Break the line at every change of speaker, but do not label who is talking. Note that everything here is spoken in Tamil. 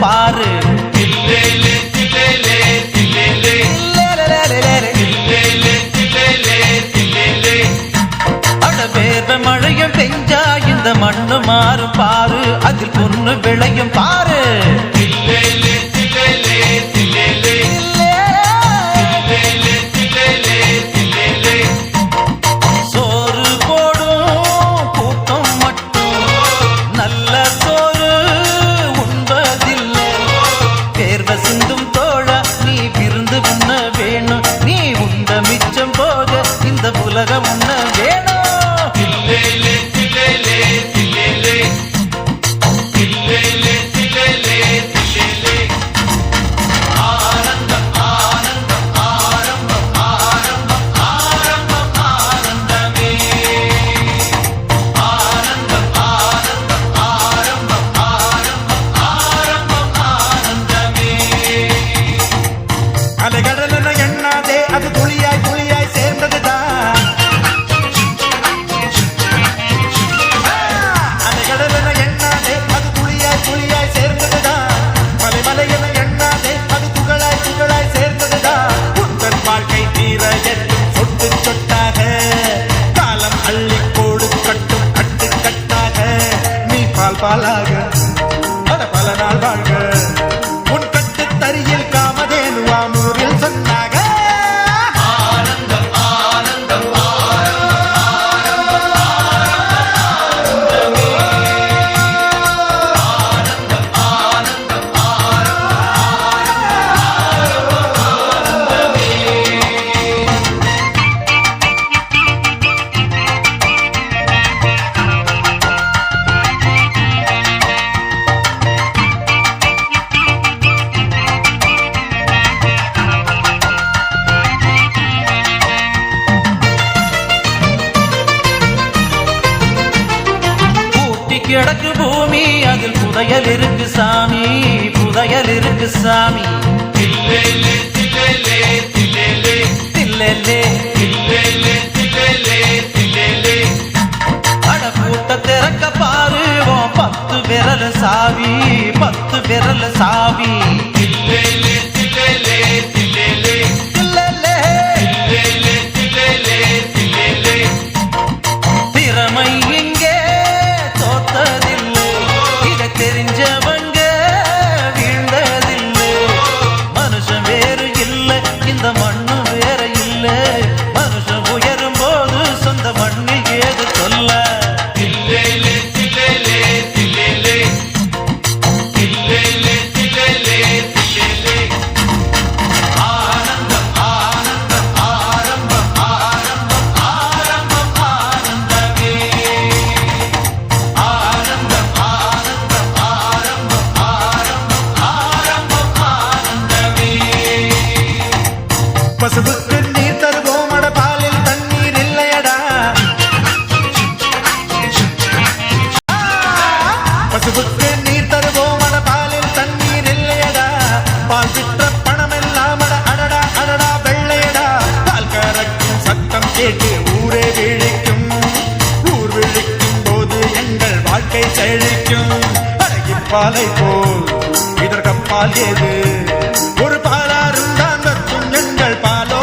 பாரு. அட வேர்வை மழையும் பெஞ்சா இந்த மண்ணு மாறும் பாரு, அதில் பொண்ணு விளையும் பாரு. சோறு போடும் கூட்டம் மட்டும் நல்ல சோறு உண்பதில்லை. வேர்வை சிந்தும் தோழா நீ விருந்து உண்ண வேணும், நீ உண்ட மிச்சம் போக இந்த உலகம் உண்ண வேணும்.
அலைகடலென எண்ணாதே அது துளியாய் துளியாய் சேர்ந்ததுதான். அலைகடலென எண்ணாதே அது துளியாய் துளியாய் சேர்ந்ததுதான். மலை என எண்ணாதே அது துகளாய் துகளாய் சேர்ந்ததுதான். உந்தன் வாழ்க்கை தீர எட்டும் சொட்டு சொட்டாக காலம் அள்ளி கோடு கட்டும் கட்டு கட்டாக நீ பால் பாலாக பல நாள் வாழ்க. உன் கட்டு தரியில் காமதேனு வானூரில் சொன்னாக.
கிழக்கு பூமி அதில் புதையல் இருக்கு சாமி, புதையல் இருக்கு சாமி. அட கூட்ட திறக்க பாரு 10 விரல் சாவி, 10 விரல் சாவி. திறமை இங்கே தோத்ததில்லை, இதை தெரிஞ்சவங்க வீழ்ந்ததில்லை. மனுஷன் வேறு இல்லை இந்த மண்ணு வேற இல்லை, மனுஷன் உயரும் போது சொந்த மண்ணில் ஏது சொல்ல.
பசுவுக்கு நீர் தருவோம் அட பாலில் தண்ணீர் இல்லையடா. பசுவுக்கு நீர் தருவோம் அட பாலில் தண்ணீர் இல்லையடா. பால் விற்ற பணம் எல்லாம் அட அடடா அடடா வெள்ளையடா. பால் கறக்கும் சத்தம் கேட்டு ஊரே விழிக்கும், ஊர் விழிக்கும் போது எங்கள் வாழ்க்கை செழிக்கும். அழகிப்பாலை போல் இதற்கப்பால் ஏது, ஒரு பாலாரும் தான் வற்றும் எங்கள் பாலோ